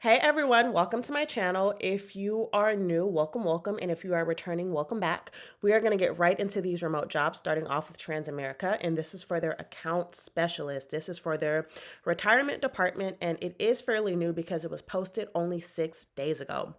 Hey everyone, welcome to my channel. If you are new, welcome. And if you are returning, welcome back. We are going to get right into these remote jobs, starting off with Transamerica. And this is for their account specialist. This is for their retirement department. And it is fairly new because it was posted only 6 days ago.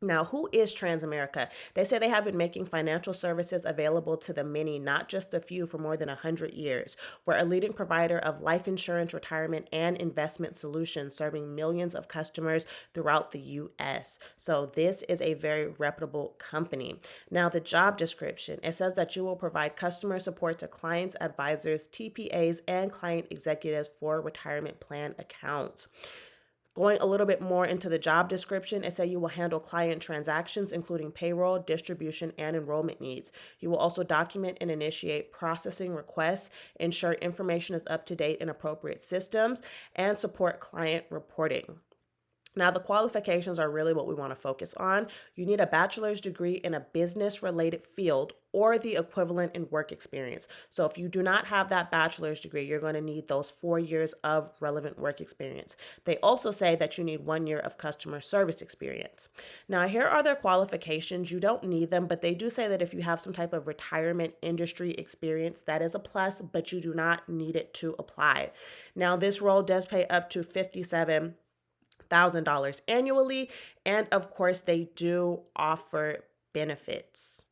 Now, who is Transamerica? They say they have been making financial services available to the many, not just the few, for more than 100 years. We're a leading provider of life insurance, retirement, and investment solutions, serving millions of customers throughout the U.S. So this is a very reputable company. Now, the job description, it says that you will provide customer support to clients, advisors, TPAs, and client executives for retirement plan accounts. Going a little bit more into the job description, it says you will handle client transactions, including payroll, distribution, and enrollment needs. You will also document and initiate processing requests, ensure information is up to date in appropriate systems, and support client reporting. Now, the qualifications are really what we want to focus on. You need a bachelor's degree in a business-related field or the equivalent in work experience. So if you do not have that bachelor's degree, you're going to need those 4 years of relevant work experience. They also say that you need 1 year of customer service experience. Now, here are their qualifications. You don't need them, but they do say that if you have some type of retirement industry experience, that is a plus, but you do not need it to apply. Now, this role does pay up to $57,000 annually. And of course, they do offer benefits.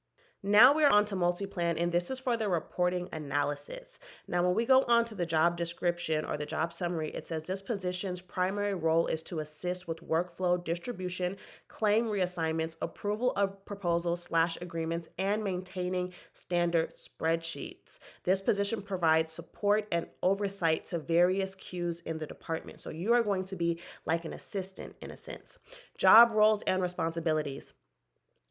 Now we're on to Multiplan, and this is for the reporting analysis. Now, when we go on to the job description or the job summary, it says this position's primary role is to assist with workflow distribution, claim reassignments, approval of proposals/agreements, and maintaining standard spreadsheets. This position provides support and oversight to various queues in the department. So you are going to be like an assistant in a sense. Job roles and responsibilities.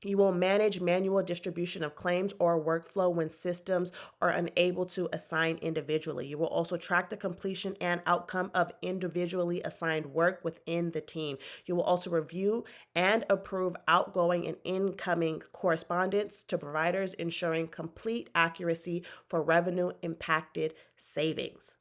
You will manage manual distribution of claims or workflow when systems are unable to assign individually. You will also track the completion and outcome of individually assigned work within the team. You will also review and approve outgoing and incoming correspondence to providers, ensuring complete accuracy for revenue impacted savings.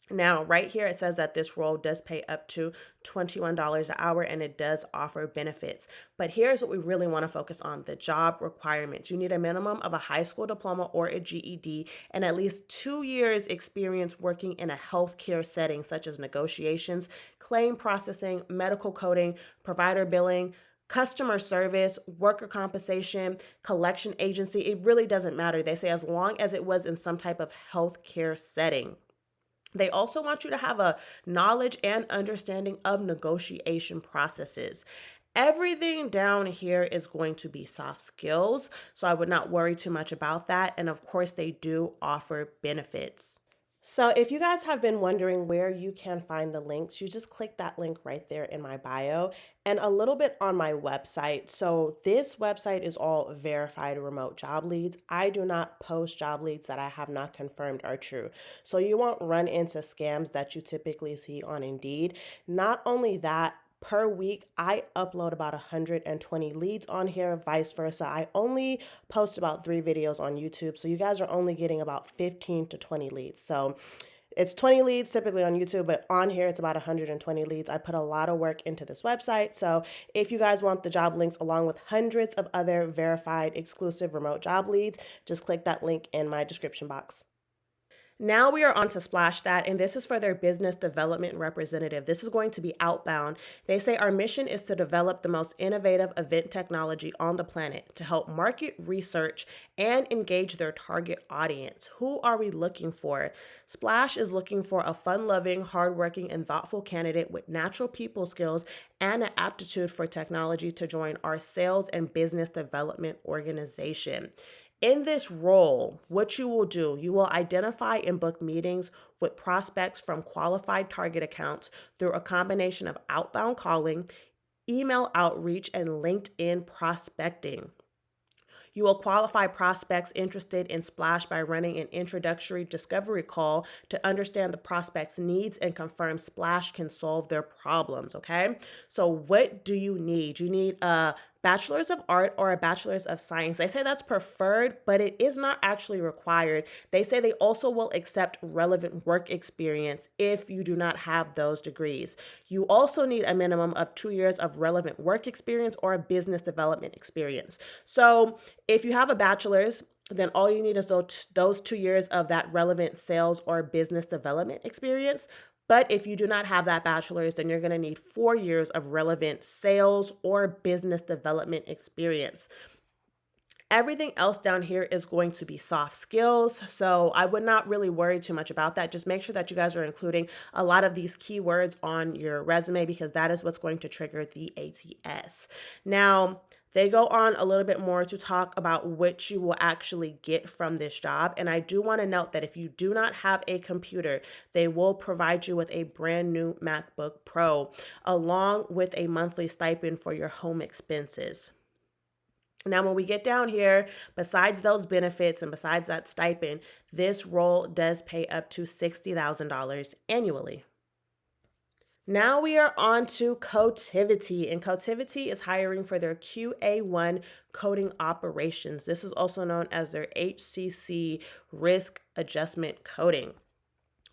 Now, right here, it says that this role does pay up to $21 an hour and it does offer benefits. But here's what we really want to focus on, the job requirements. You need a minimum of a high school diploma or a GED and at least 2 years experience working in a healthcare setting, such as negotiations, claim processing, medical coding, provider billing, customer service, worker compensation, collection agency. It really doesn't matter. They say as long as it was in some type of healthcare setting. They also want you to have a knowledge and understanding of negotiation processes. Everything down here is going to be soft skills, so I would not worry too much about that. And of course, they do offer benefits. So if you guys have been wondering where you can find the links, you just click that link right there in my bio and a little bit on my website. So this website is all verified remote job leads. I do not post job leads that I have not confirmed are true. So you won't run into scams that you typically see on Indeed. Not only that, per week, I upload about 120 leads on here, vice versa. I only post about 3 videos on YouTube, so you guys are only getting about 15 to 20 leads. So it's 20 leads typically on YouTube, but on here it's about 120 leads. I put a lot of work into this website. So if you guys want the job links along with hundreds of other verified exclusive remote job leads, just click that link in my description box. Now we are on to Splash That, and this is for their business development representative. This is going to be outbound. They say our mission is to develop the most innovative event technology on the planet to help market research and engage their target audience. Who are we looking for? Splash is looking for a fun-loving, hardworking, and thoughtful candidate with natural people skills and an aptitude for technology to join our sales and business development organization. In this role, what you will do, you will identify and book meetings with prospects from qualified target accounts through a combination of outbound calling, email outreach, and LinkedIn prospecting. You will qualify prospects interested in Splash by running an introductory discovery call to understand the prospect's needs and confirm Splash can solve their problems, okay? So what do you need? You need a Bachelor's of Art or a Bachelor's of Science. They say that's preferred, but it is not actually required. They say they also will accept relevant work experience if you do not have those degrees. You also need a minimum of 2 years of relevant work experience or a business development experience. So if you have a bachelor's, then all you need is those 2 years of that relevant sales or business development experience. But if you do not have that bachelor's, then you're going to need 4 years of relevant sales or business development experience. Everything else down here is going to be soft skills. So I would not really worry too much about that. Just make sure that you guys are including a lot of these keywords on your resume, because that is what's going to trigger the ATS. Now, they go on a little bit more to talk about what you will actually get from this job. And I do want to note that if you do not have a computer, they will provide you with a brand new MacBook Pro, along with a monthly stipend for your home expenses. Now, when we get down here, besides those benefits and besides that stipend, this role does pay up to $60,000 annually. Now we are on to Cotiviti, and Cotiviti is hiring for their QA1 coding operations. This is also known as their HCC risk adjustment coding.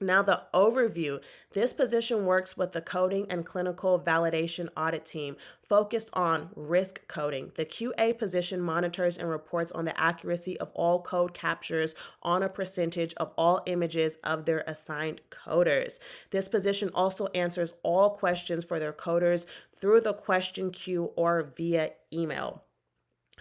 Now, the overview. This position works with the coding and clinical validation audit team focused on risk coding. The QA position monitors and reports on the accuracy of all code captures on a percentage of all images of their assigned coders. This position also answers all questions for their coders through the question queue or via email.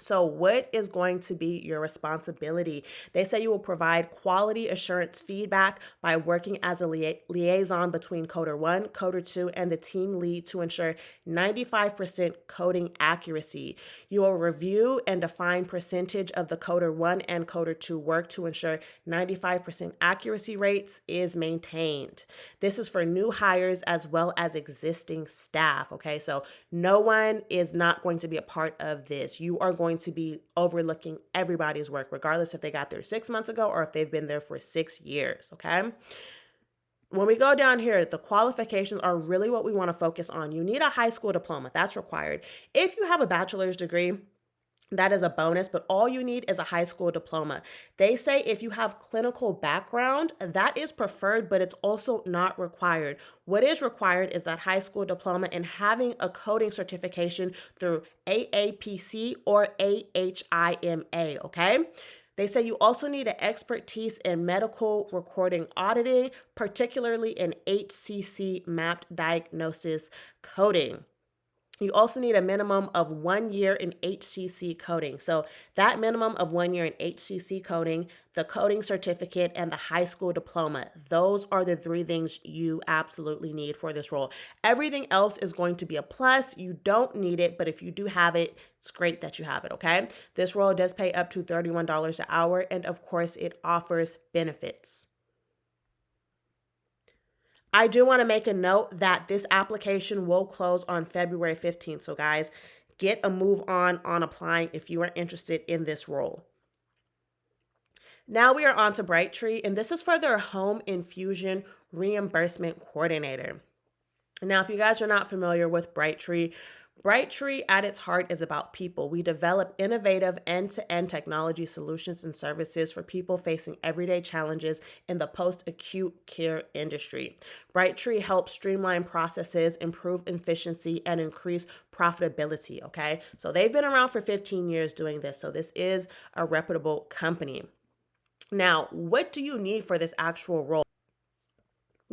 So what is going to be your responsibility? They say you will provide quality assurance feedback by working as a liaison between coder 1, coder 2, and the team lead to ensure 95% coding accuracy. You will review and define percentage of the coder 1 and coder 2 work to ensure 95% accuracy rates is maintained. This is for new hires as well as existing staff, okay? So no one is not going to be a part of this. You are going to be overlooking everybody's work, regardless if they got there 6 months ago or if they've been there for 6 years, okay? When we go down here, the qualifications are really what we want to focus on. You need a high school diploma. That's required. If you have a bachelor's degree, that is a bonus, but all you need is a high school diploma. They say if you have clinical background, that is preferred, but it's also not required. What is required is that high school diploma and having a coding certification through AAPC or AHIMA, okay? They say you also need an expertise in medical recording auditing, particularly in HCC mapped diagnosis coding. You also need a minimum of 1 year in HCC coding. So that minimum of 1 year in HCC coding, the coding certificate, and the high school diploma, those are the 3 things you absolutely need for this role. Everything else is going to be a plus. You don't need it, but if you do have it, it's great that you have it, okay? This role does pay up to $31 an hour, and of course, it offers benefits. I do want to make a note that this application will close on February 15th. So guys, get a move on applying if you are interested in this role. Now we are on to Brightree, and this is for their home infusion reimbursement coordinator. Now, if you guys are not familiar with Brightree at its heart is about people. We develop innovative end-to-end technology solutions and services for people facing everyday challenges in the post-acute care industry. Brightree helps streamline processes, improve efficiency, and increase profitability, okay? So they've been around for 15 years doing this, so this is a reputable company. Now, what do you need for this actual role?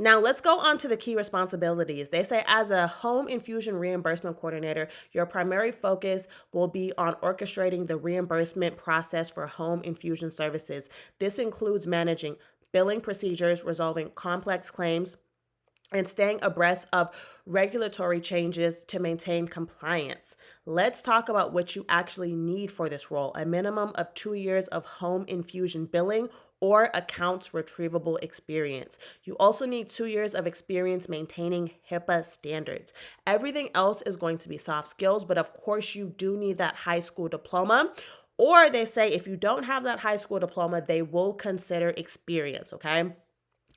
Now, let's go on to the key responsibilities. They say as a home infusion reimbursement coordinator, your primary focus will be on orchestrating the reimbursement process for home infusion services. This includes managing billing procedures, resolving complex claims, and staying abreast of regulatory changes to maintain compliance. Let's talk about what you actually need for this role. A minimum of 2 years of home infusion billing or accounts retrievable experience. You also need 2 years of experience maintaining HIPAA standards. Everything else is going to be soft skills, but of course you do need that high school diploma. Or they say if you don't have that high school diploma, they will consider experience, okay?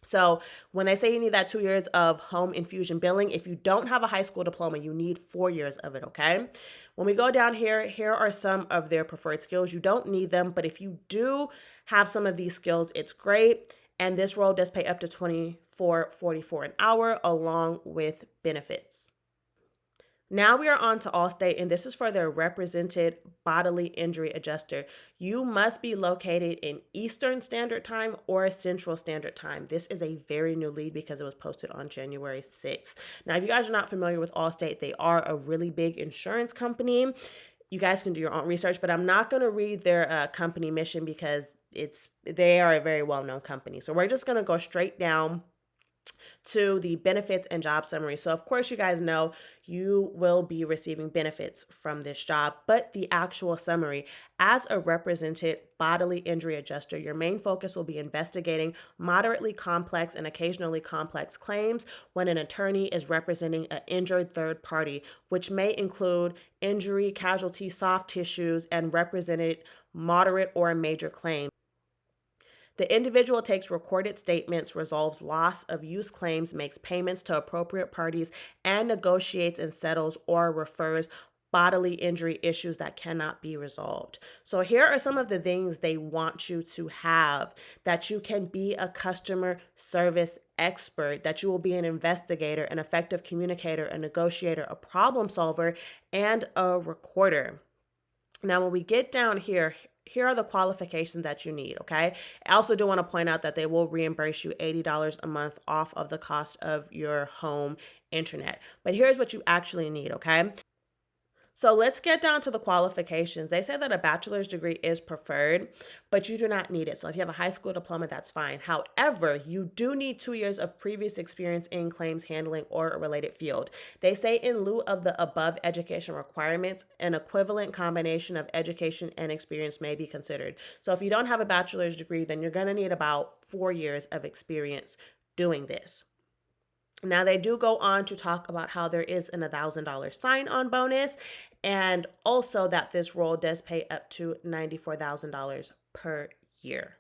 So when they say you need that 2 years of home infusion billing, if you don't have a high school diploma, you need 4 years of it, okay? When we go down here, here are some of their preferred skills. You don't need them, but if you do have some of these skills, it's great. And this role does pay up to $24.44 an hour along with benefits. Now we are on to AllState, and this is for their represented bodily injury adjuster. You must be located in Eastern Standard Time or Central Standard Time. This is a very new lead because it was posted on January 6th. Now, if you guys are not familiar with AllState, they are a really big insurance company. You guys can do your own research, but I'm not going to read their company mission because they are a very well-known company. So we're just going to go straight down to the benefits and job summary. So, of course, you guys know you will be receiving benefits from this job, but the actual summary: as a represented bodily injury adjuster, your main focus will be investigating moderately complex and occasionally complex claims when an attorney is representing an injured third party, which may include injury, casualty, soft tissues, and represented moderate or major claims. The individual takes recorded statements, resolves loss of use claims, makes payments to appropriate parties, and negotiates and settles or refers bodily injury issues that cannot be resolved. So here are some of the things they want you to have: that you can be a customer service expert, that you will be an investigator, an effective communicator, a negotiator, a problem solver, and a recorder. Now, when we get down here, here are the qualifications that you need, okay? I also do want to point out that they will reimburse you $80 a month off of the cost of your home internet. But here's what you actually need, okay? So let's get down to the qualifications. They say that a bachelor's degree is preferred, but you do not need it. So if you have a high school diploma, that's fine. However, you do need 2 years of previous experience in claims handling or a related field. They say in lieu of the above education requirements, an equivalent combination of education and experience may be considered. So if you don't have a bachelor's degree, then you're going to need about 4 years of experience doing this. Now, they do go on to talk about how there is an $1,000 sign-on bonus, and also that this role does pay up to $94,000 per year.